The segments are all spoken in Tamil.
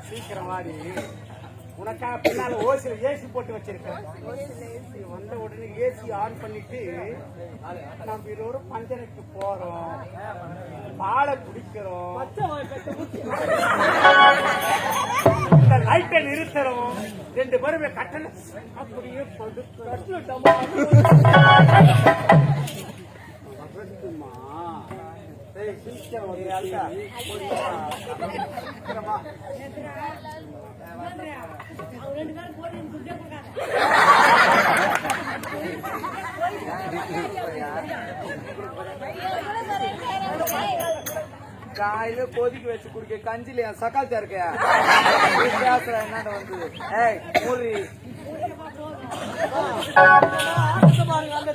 சீக்கிரம் வாடி. உனக்காக பின்னால ஓசில ஏசி போட்டு வச்சிருக்கேன். வந்த உடனே ஏசி ஆன் பண்ணிட்டு நம்ம இருவரும் பஞ்சனைக்கு போறோம், பாலை குடிக்கிறோம், இந்த லைட்டை நிறுத்துறோம், 2 பேருமே கட்டணம் அப்படியே காயில கொதிக்க வச்சு குடிக்க கஞ்சில சக்காத்தா இருக்க என்னண்ட வந்து ஏய் மூரி அந்த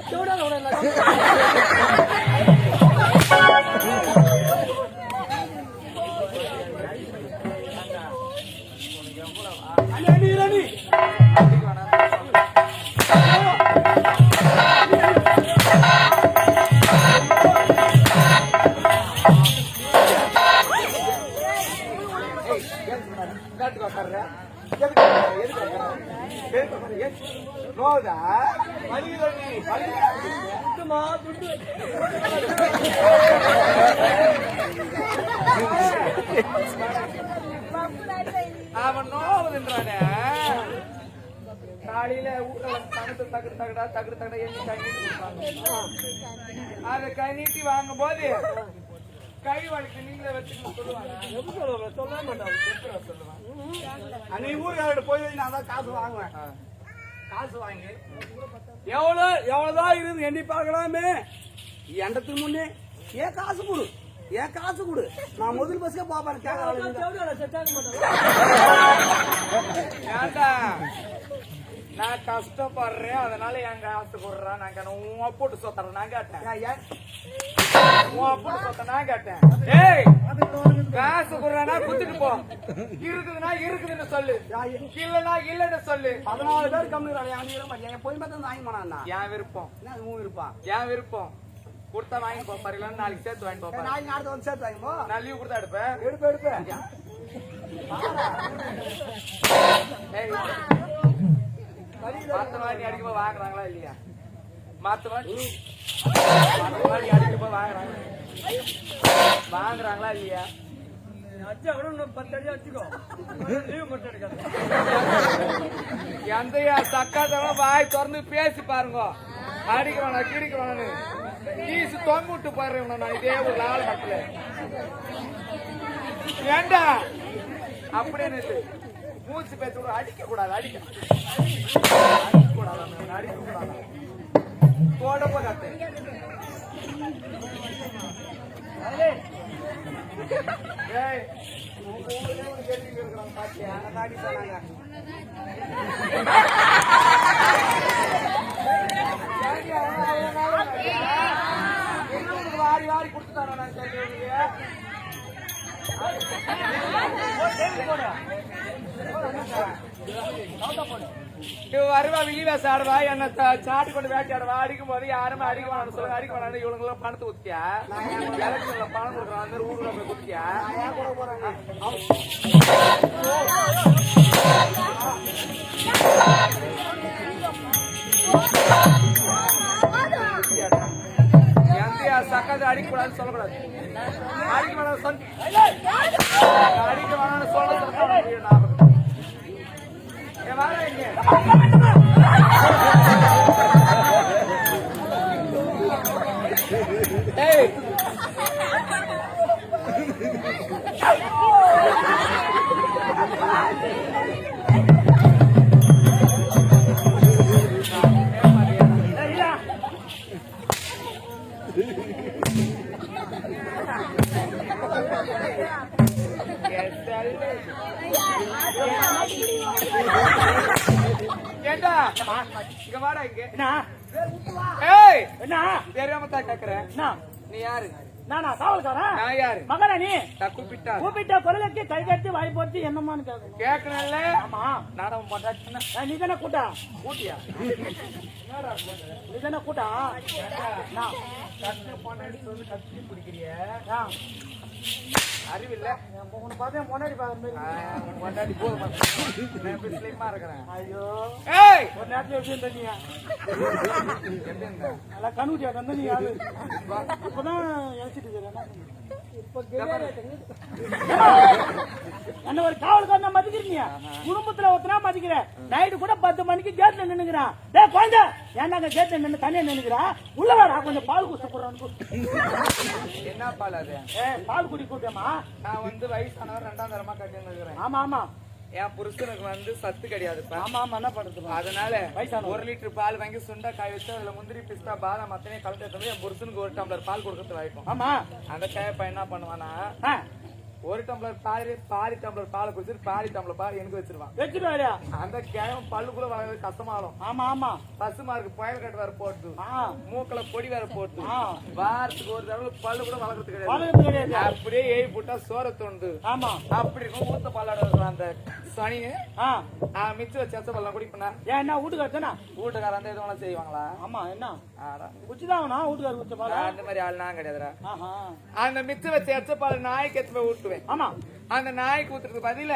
அவன் நோவுதுன்றானே. காலையில ஊர்ல தகுடு தகுடா தகுடு தகுட எண்ணி கை நீட்டி கொடுப்பாங்க. அதை கை நீட்டி வாங்கும் போது கை வலிக்கு நீங்களே வச்சுக்கணும் சொல்லுவாங்க. எப்படி சொல்லுவாங்க? சொல்ல மாட்டாங்க. எப்படி சொல்லுவாங்க? அன்னைக்கு ஊருக்காரோட போய் நான் தான் காசு வாங்குவேன். காசு வாங்கி எவ்வளவுதான் இருந்து எண்ணி பார்க்கலாமே. எண்டத்துக்கு முன்னே ஏன் காசு கொடு, ஏன் காசு கொடு, நான் முதல் பஸ்ஸே பாப்பேன். நான் கஷ்டப்படுறேன் அதனால என் காசு கொடுறேன். நாங்க உன் அப்போட்டு சொத்தறேன் நான் கேட்டேன். உன் அப்போட்டு சொத்த நான் கேட்டேன். ஏய் காசு கொடுறா குத்துட்டு போ. இருக்குதுன்னா இருக்குதுன்னு சொல்லு, இல்லன்னா இல்லன்னு சொல்லு. 14 பேர் கம்மிடுறாங்க. போய் பார்த்தா வாங்கி போனா என் விருப்பம், உன் விருப்பம், என் விருப்பம். கொடுத்தா வாங்கி போப்பாரு, இல்லன்னா நாளைக்கு சேர்த்து வாங்கி போப்பாரு. நாளைக்கு அடுத்த வந்து சேர்த்து வாங்கி போ. நான் லீவ் கொடுத்தா எடுப்பேன். எடுப்பேன். மத்த மாதிரி அடிக்கும்போது வாங்குறாங்களா இல்லையா? மத்த மாதிரி அடிக்கும்போது வாங்குறாங்களா இல்லையா? எந்த சக்காதெல்லாம் வாய் திறந்து பேசி பாருங்க. அடிக்கிறானா கிடிக்கிறானு ஈசு தொங்க விட்டு போடுறேன் நான் இதே ஒரு நாள் மக்கள். ஏண்டா அப்படின்னு மூச்சு பேச கூட அடிக்க கூடாது. அடிக்க கூடாது, அடிக்க கூடாது. போட போகாது. பாத்தியா அடி சொன்னாங்க. வாரி வாரி கொடுத்துட்டாரா நான் வருவா வில்லிவாச ஆடுவா என்ன சாட்டி கொண்டு வேட்டையாடுவா. அடிக்கும் போது யாருமே அடிக்க வேணாம் சொல்லுங்க. அடிக்க வேணாம் இவங்க எல்லாம் பணத்தை ஊத்தியா எலக்ஷன்ல பணம் கொடுக்குறான். அந்த ஊர்ல போய் குத்தியா எந்த சக்காது அடிக்கக்கூடாதுன்னு சொல்லக்கூடாது. அடிக்க வேணாம் சொல்லி அடிக்க வேணாம்னு சொல்ல கேட்டா இங்க வாடா. இங்க தெரியாம தான் கேக்குறேன். நீ யாரு? நானா காவல்காரன்? நான் யாரு? மகனா நீ? கூப்பிட்டா கூப்பிட்ட குரலுக்கு கை கட்டி வாய் போட்டு என்னமான்னு கேட்கணும். கேட்கணும்ல. ஆமா. நாடகம் போட்டாச்சுன்னா நீ தானே கூட்டா? கூட்டியா? நீ தானே கூட்டா? நான் கட்டு பொண்டாட்டி சொல்லி கட்டி பிடிக்கிறிய அறிவில்ல. உன்னை பார்த்தேன் முன்னாடி பாக்குற மாதிரி. பொண்டாட்டி போதுமா இருக்கிறேன். ஐயோ ஏய் ஒரு நேரத்துல எப்படி இருந்தீங்க? எப்படி இருந்த? நல்லா கண்ணுட்டியா கண்ணு நீ யாரு? இப்பதான் யோசிச்சுட்டு இருக்கிறேன். என்ன ஒரு காவல்காரன் மதிக்கிறீங்க? குடும்பத்துல ஒருத்தனா மதிக்கிற. நைட்டு கூட 10 மணிக்கு கேட்ல நின்னுக்கிறான். டேய் குழந்தை ஏன்னாங்க கேட்ல நின்னு தனியா நின்னுக்கிறான். உள்ள வாடா கொஞ்சம் பால் குடிச்சு போடுறான்னு. என்ன பால் அது? பால் குடி கூட்டமா? நான் வந்து வயசானவர் 2ஆம் தரமா கட்டி இருக்கிறேன். ஆமா ஆமா. என் புருஷனுக்கு வந்து சத்து கிடையாது. ஆமா ஆமா. என்ன பண்றது? அதனால 1 லிட்டர் பால் வாங்கி சுண்டா காய வச்சு அதுல முந்திரி பிஸ்தா பாதாம் மத்தனையும் கலந்து எடுத்து என் புருஷனுக்கு 1 டம்ளர் பால் கொடுக்கறது வாய்க்கும். ஆமா. அந்த காயப்ப என்ன பண்ணுவானா 1 டம்ளர் பாதி டம்ளர் பாலை குடிச்சிட்டு பாதி டம்ளர் பால் எனக்கு வச்சிருவான். வச்சிருவாரு. அந்த கேம் பல்லுக்குள்ள வளர்றது கஷ்டமாகும். ஆமா ஆமா. பசுமாருக்கு புயல் கட்டு வேற போட்டு மூக்கல பொடி வேற போட்டு வாரத்துக்கு ஒரு தடவை பல்லு கூட வளர்க்கறது கிடையாது. அப்படியே ஏய் போட்டா சோற தோண்டு. ஆமா அப்படி இருக்கும். ஊத்த பாலாட அந்த சனி மிச்சம் வச்ச பல்லாம் குடிப்பா. ஏன்னா வீட்டுக்காரனா? வீட்டுக்கார அந்த எதுவும் செய்வாங்களா? ஆமா. என்ன குச்சிதான் வீட்டுக்கார குச்ச பால்? அந்த மாதிரி ஆள் நான் கிடையாதுடா. அந்த மிச்சம் வச்ச எச்ச பால் நாய்க்கு எடுத்து போய் ஊட்டுவேன். ஆமா. அந்த நாய்க்கு ஊத்துறதுக்கு பதில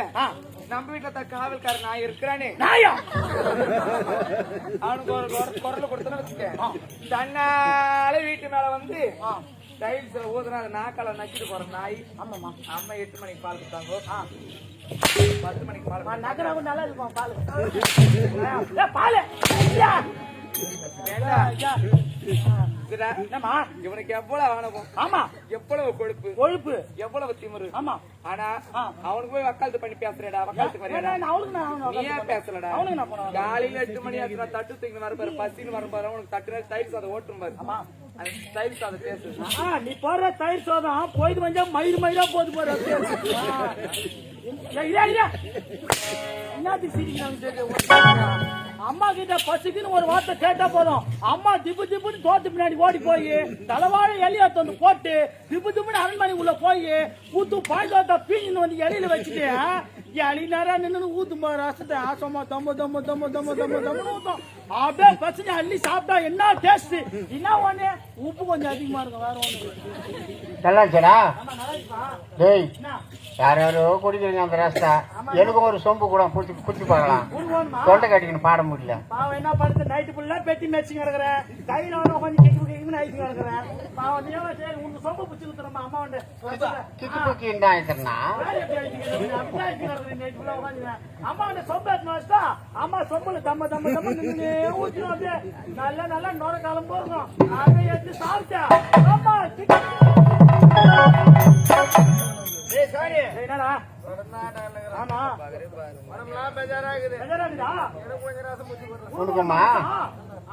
நம்ம வீட்டுல காவல்கார நாய் இருக்கிறானே நாயா அவனுக்கு ஒரு குரல் கொடுத்தன வச்சுக்க தன்னால வீட்டு மேல வந்து டைல்ஸ்ல ஊதுனா அது நாக்கால நக்கிட்டு போற நாய். ஆமாமா. அம்மா 8 மணிக்கு பால் கொடுத்தாங்க. 10 மணிக்கு பால் நகரம் நல்லா இருக்கும் பால். பால் இவனுக்கு எவ்வளவு ஆணவம். ஆமா. எவ்வளவு கொழுப்பு கொழுப்பு எவ்வளவு திமிரு. ஆமா. ஆனா அவனுக்கு போய் வக்காலத்து பண்ணி பேசுறேடா. வக்காலத்துக்கு நீ ஏன் பேசலடா? காலையில 8 மணி ஆச்சுனா தட்டு தூக்கி வரப்பாரு பசின்னு வரப்பாரு அவனுக்கு தட்டு தயிர் சாதம் ஓட்டும் பாரு. ஆமா தயிர் சாதம் பேசு. நீ போற தயிர் சாதம் போயிட்டு வந்தா மயிறு மயிரா போது போற. அம்மா கிட்ட பசிக்குன்னு ஒரு வார்த்தை கேட்டா போதும். அம்மா திப்பு திப்புன்னு தோட்டு பின்னாடி ஓடி போய் தலைவாழ எலியா தந்து போட்டு திப்பு திப்புன்னு அரண்மனை உள்ள போய் ஊத்து பாய் தோட்டா பீஞ்சின்னு வந்து இலையில வச்சுட்டு எலி நேரம் நின்று ஊத்தும் போற ரசத்தை ஆசமா தம்மு தம்மு தம்மு தம்மு தம்மு தம்முன்னு ஊத்தும். அப்படியே பசங்க அள்ளி சாப்பிட்டா என்ன டேஸ்ட். என்ன ஒண்ணு உப்பு கொஞ்சம் அதிகமா இருக்கும். வேற ஒண்ணு நல்லா இருந்துச்சா? டேய் யாரோ குடிக்கிறீங்க அந்த ரஸ்தா. எனக்கும் ஒரு சொம்பு கூட குடிச்சு பார்க்கலாம். தொண்டை கட்டிக்கணும் பாட முடியல. பாவம் என்ன படுத்து நைட்டு ஃபுல்லா பெட்டி மேட்சிங் கிடக்குறேன். கையில கொஞ்சம் கிக்கு ஐசி கிடக்குறேன். பாவம் நீ சரி உனக்கு சொம்பு பிடிச்சி கொடுத்துறமா அம்மா வந்து கிக்கு குக்கி இருந்தா அம்மா வந்து சொம்பு எடுத்து அம்மா சொம்புல தம்ம தம்ம தம்ம நின்று ஊற்றினோம். அப்படியே நல்லா நல்லா நொர காலம் போறோம். அப்படியே எடுத்து சாப்பிட்டா அம்மா என்னடா ஆமா கொடுக்குமா?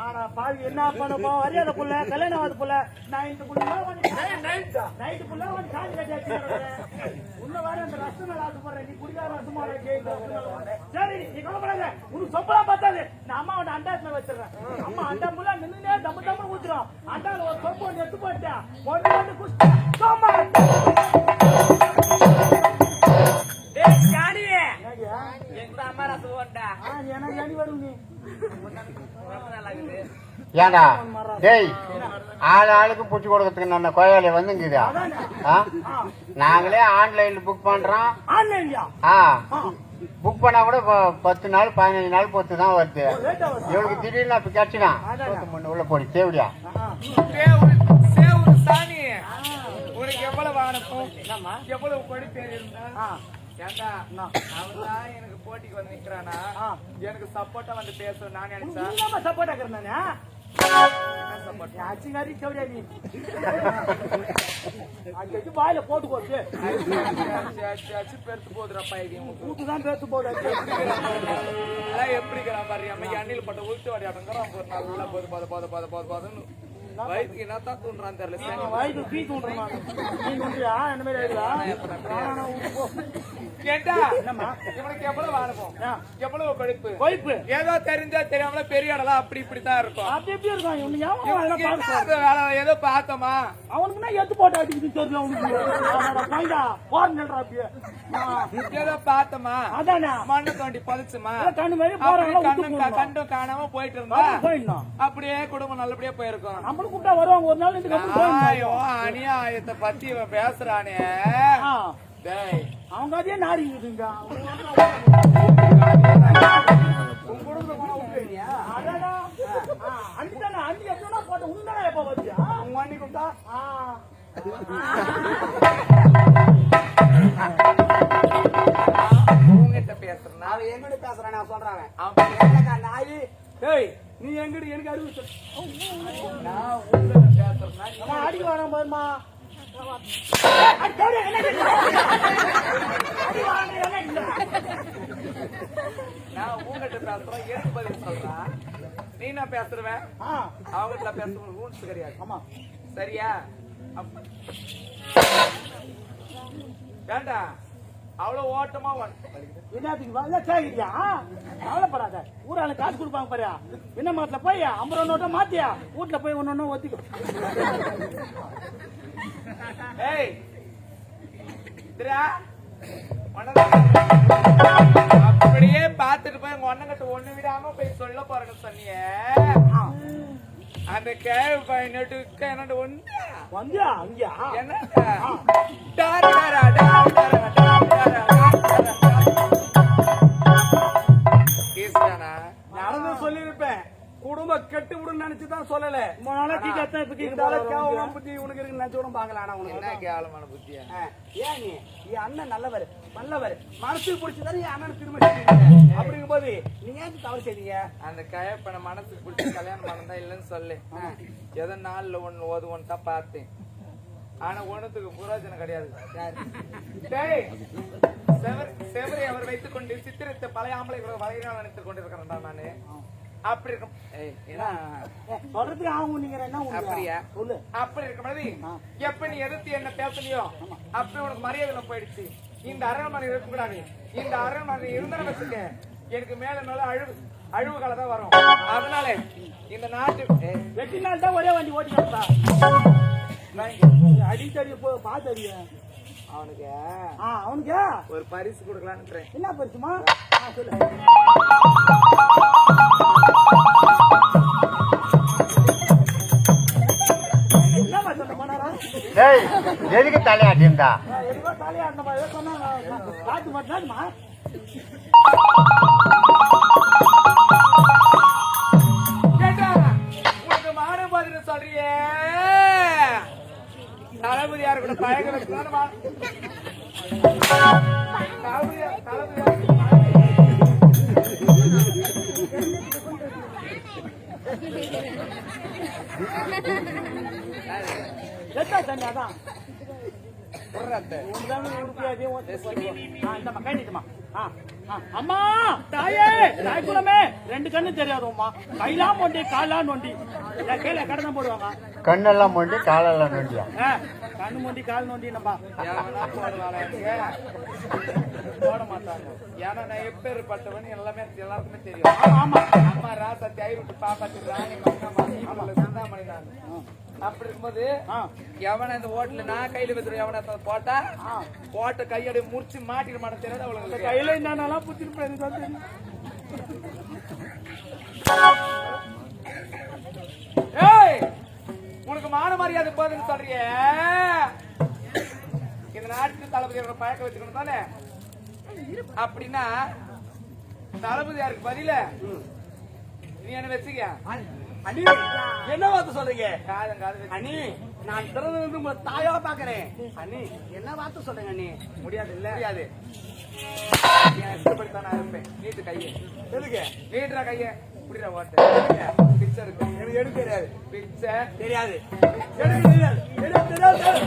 ஆனா பாவி என்ன பண்ணப்போ அறியாத புள்ள கல்யாணம் ஆகுது புள்ள நைட்டு புள்ள வந்து காஞ்சி கட்டி உள்ள வர அந்த ரசம் ஆசை போடுறேன். நீ குடிக்கார ரசமா சரி நீ கவலைப்படாத. உனக்கு சொப்பலாம் பார்த்தாது. நான் அம்மாவோட அண்டாத்துல வச்சிடறேன். அம்மா அண்டா புள்ள நின்று தம்ம தம்ம ஊத்துறோம். அண்டால ஒரு சொப்பு ஒன்று எடுத்து போட்டேன். ஒன்று வந்து குஷ்டி ஏண்டா டேய் ஆளுக்கு பூச்சி கொடுக்கறதுக்கு நான் கோயில வந்துங்குதா? நாங்களே ஆன்லைன்ல புக் பண்றோம். புக் பண்ணா கூட 10 நாள் 15 நாள் பொறுத்து தான் வருது. இவளுக்கு திடீர்னு அப்ப கிடைச்சிடும். உள்ள போடி தேவடியா சாமி உனக்கு எவ்வளவு அனுப்பும் எவ்வளவு கொடி பேர் இருந்தா ஏண்டா அவன்தான் எனக்கு போட்டிக்கு வந்து நிக்கிறானா எனக்கு சப்போர்ட்டா வந்து பேசும். நான் நினைச்சேன் சப்போர்ட் ஆக்குறேன். வாயில போட்டு போச்சு பெருத்து போதுறப்பா கூட்டுதான் பேசு போது எப்படி பாரு அன்னில் பட்ட உளுத்து வாடி ஆட்டங்கிறான் நல்லா போது போது போது போது போது போதுன்னு வயிற்றுக்கு என்னத்தான் தூண்டுறான்னு தெரியல சரி. வயிற்று பீ தூண்டுறேன் நான். நீ தூண்டுறியா என்ன மாதிரி ஆயிடுவா கேட்டா என்னம்மா இவனுக்கு எவ்வளவு அனுபவம் ஆ. எவ்வளவு படிப்பு கொய்ப்பு ஏதோ தெரிஞ்சா தெரியாமல பெரிய இடலாம் அப்படி இப்படித்தான் இருக்கும் அப்படி எப்படி இருக்கான் இவனு ஏன் இவனுக்கு என்ன அது வேலை ஏதோ பார்த்தோமா அவனுக்குன்னா எத்து போட்டு அடிக்குது தெரியல அவனுக்கு பாய்டா போறா அப்படியே ஏதோ பார்த்தோமா அதானே மண்ணை தோண்டி பதிச்சுமா கண்ணு மாதிரி அப்படி போறாங்க கண்டும் காணாம போயிட்டு இருந்தா போயிடணும் அப்படியே குடும்பம் நல்லபடியா போயிருக்கும் நம்மளும் கூப்பிட்டா வருவாங்க ஒரு நாள் இந்த கம்பெனி ஆயோ அநியாயத்தை பத்தி இவன் பேசுறானே டேய் அவங்க அதே நாரிங்க அண்டி எப்படா போட்ட உண்டா எப்ப வந்தியா உங்க அண்ணி கூப்பிட்டா உங்ககிட்ட பேசுறேன் அவன் எங்கிட்ட பேசுறான் நான் சொல்றேன் அவன் நாயி ஏய் நீ எங்கிட்ட எனக்கு அறிவு சொல்லு. நான் உங்ககிட்ட பேசுறேன் அம்மா, அடிக்க வரேன் பாருமா நான் உங்ககிட்ட பேசுறேன் எனக்கு பதில் சொல்றேன் நீ நான் பேசுறவன் அவங்ககிட்ட பேசுறது ரூல்ஸ் கிடையாது ஆமா சரியா ஏண்டா அவ்வளவு ஓட்டமா என்னத்துக்கு வரல கேக்குறியா கவலைப்படாத ஊரால காசு கொடுப்பாங்க பாரு என்ன மாத்துல போய் 50 ரூபா நோட்டை மாத்தியா வீட்டுல போய் ஒன்னு ஒத்திக்கோ ஏய் அப்படியே பாத்துட்டு போய் உங்க ஒண்ணங்கிட்ட ஒண்ணு விடாம போய் சொல்ல போறேன்னு சொன்னியே அந்த கேள்வி பையனுக்கு என்னோட ஒண்ணு வந்தியா அங்கயா என்ன நடந்து சொல்லிருப்பேன் குடும்பம் கெட்டு விடுன்னு நினைச்சுதான் சொல்லல கேவலம் புத்தி உனக்கு இருக்கு நினைச்சு கூட பாக்கல ஆனா உனக்கு என்ன கேவலமான புத்தியா ஏன் நீ என் அண்ணன் நல்லவர் நல்லவர் மனசுக்கு பிடிச்சதானே என் அண்ணன் திரும்ப செய்வீங்க. அப்படிங்கும் போது நீங்க ஏன் தவறு செய்வீங்க அந்த கயப்பனை மனசுக்கு பிடிச்சி கல்யாணம் பண்ணதா இல்லைன்னு சொல்லு ஏதோ நாள்ல ஒண்ணு ஓதுவோன்னு தான் பார்த்தேன் ஆனா ஒண்ணுத்துக்கு புரோஜனம் கிடையாது செவரை அவர் வைத்துக் கொண்டு சித்திரத்தை பழைய ஆம்பளை வளையனால் நினைத்துக் கொண்டிருக்கிறேன்டா நானு அப்படி இருக்கும் சொல்றதுக்கு ஆகும் நீங்க என்ன அப்படியா சொல்லு அப்படி இருக்கும்போது எப்ப நீ எதிர்த்து என்ன பேசலையோ அப்படி உனக்கு மரியாதை போயிடுச்சு இந்த அரண்மனை இருக்கக்கூடாது இந்த அரண்மனை இருந்தன வச்சுக்க எனக்கு மேல மேல அழிவுகளை தான் வரும் அதனால இந்த நாட்டு 8 நாள் தான் ஒரே வண்டி ஓட்டிக்கிட்டா அடித்தடி போ பாத்தறிய அவனுக்கு அவனுக்கு ஒரு பரிசு கொடுக்கலான்னு என்ன பரிசுமா சொல்லு என்னமா சொன்ன பண்ணாரா டேய் எதுக்கு தலையாட்டிருந்தா எதுவோ தலையாடணுமா ஏதோ சொன்னாங்க காட்டு மாட்டாதுமா கேட்டா உனக்கு மான பதில சொல்றியே தளபதி யாரு கூட பழக வச்சுதான் அதான் அம்மா தாயே தாய்க்குளமே 2 கண்ணு தெரியாதும்மா கைலாம் நோண்டி காலாம் நோண்டி கையில கடனை போடுவாங்க கண்ணெல்லாம் நோண்டி காலெல்லாம் நோண்டியா கண்ணு நோண்டி கால் நோண்டி நம்ம போட மாட்டாங்க ஏன்னா நான் எப்பேற்பட்டவன் எல்லாருக்குமே தெரியும் ஆமா அம்மா ராசா தயிர் விட்டு பாப்பாத்து ராணி மங்கம்மா சிந்தாமணி நான் அப்படி இருக்கும்போது எவனை இந்த ஓட்டுல நான் கையில வச்சிருக்கேன் எவனை போட்டா போட்ட கையோட முடிச்சு மாட்டிட மாட்டேன் தெரியாது அவளுக்கு கையில என்னென்னலாம் புத்திருப்பேன் ஏய் உனக்கு மான மரியாதை போதுன்னு சொல்றிய இந்த நாட்டுக்கு தளபதியோட பழக்க வச்சுக்கணும் தானே அப்படின்னா தளபதியாருக்கு பதில நீ என்ன வச்சுக்க அண்ணி என்ன வார்த்தை சொல்றீங்க காதம் காது அண்ணி நான் திறந்து வந்து உங்களை தாயா பாக்குறேன் அண்ணி என்ன வார்த்தை சொல்றீங்க அண்ணி முடியாது இல்ல முடியாது இஷ்டப்படித்தான் நான் இருப்பேன் நீட்டு கையை எதுக்கு நீட்டுற கையை புடிற ஓட்ட பிச்சை இருக்கு எனக்கு எடுக்க தெரியாது பிச்சை தெரியாது எடுக்க தெரியாது எடுக்க தெரியாது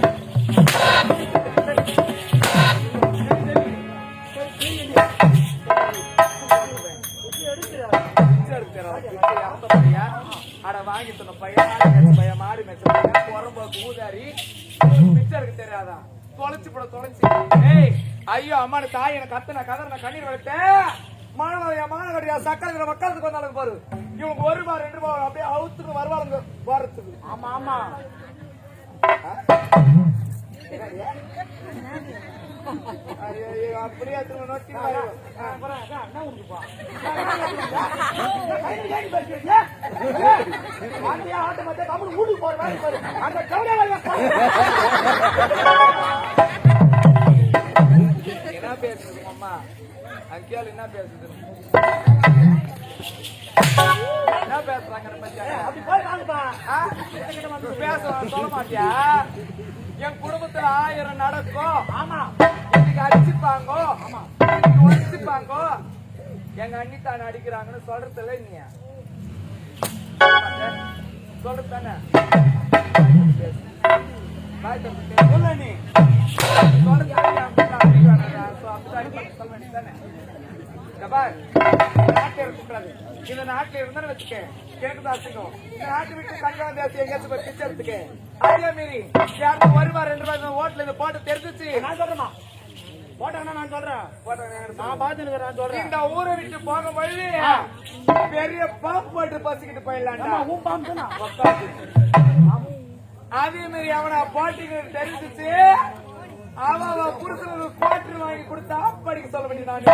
அட வாங்கி சொன்ன பையன் மாடு இல்லாதான் தொலைச்சு போட தொலைச்சு. ஏய் ஐயோ அம்மானு தாய் எனக்கு கத்து நான் கதற நான் கண்ணீர் வளர்த்தேன். மாநகரியா சக்கரத்துல மக்களுக்கு வந்தாலும் பாரு இவங்க 1 ரூபா 2 ரூபா அப்படியே அவுத்துக்கு வருவாங்க வாரத்துக்கு. ஆமா ஆமா ஐயோ அப்படியே திரும்ப நோக்கி என்ன உனக்குப்பா ஆட்ட மாட்டேன் கம்பெனி வீட்டுக்கு போற வேலை பாரு அந்த என்ன பேசுது அம்மா அங்கியால் என்ன பேசுது என்ன பேசுறாங்க அப்படி போய் வாங்கப்பா பேசுவாங்க சொல்ல மாட்டியா? என் குடும்பத்துல 1000 நடக்கும். ஆமா இன்னைக்கு அடிச்சுப்பாங்கோ இன்னைக்கு ஒடிச்சுப்பாங்கோ எங்க அண்ணி தானே அடிக்கிறாங்கன்னு சொல்றதுல நீ சொல்றது தானே சொல்ல நீ இந்த நாட்டுல இருந்தா வச்சுக்க எனக்கு தான் அசிங்கம். இந்த நாட்டு விட்டு கண்காணி எங்கேயாச்சும் போய் பிச்சை எடுத்துக்க. அதே மாரி யாரும் 1 ரூபா 2 ரூபாய் ஓட்டுல இந்த போட்டு தெரிஞ்சிச்சு நான் சொல்றேமா போட்டாங்கன்னா நான் சொல்றேன் நான் பாத்துன்னு நான் சொல்றேன் இந்த ஊரை விட்டு போக வழி பெரிய பாம்பு போட்டு பசிக்கிட்டு போயிடலாம்டா. உன் பாம்பு அதே மாதிரி அவனை போட்டிக்கு தெரிஞ்சிச்சு அவ புருஷனுக்கு குவார்டர் வாங்கி கொடுத்தா படிக்க சொல்ல வேண்டிய நான்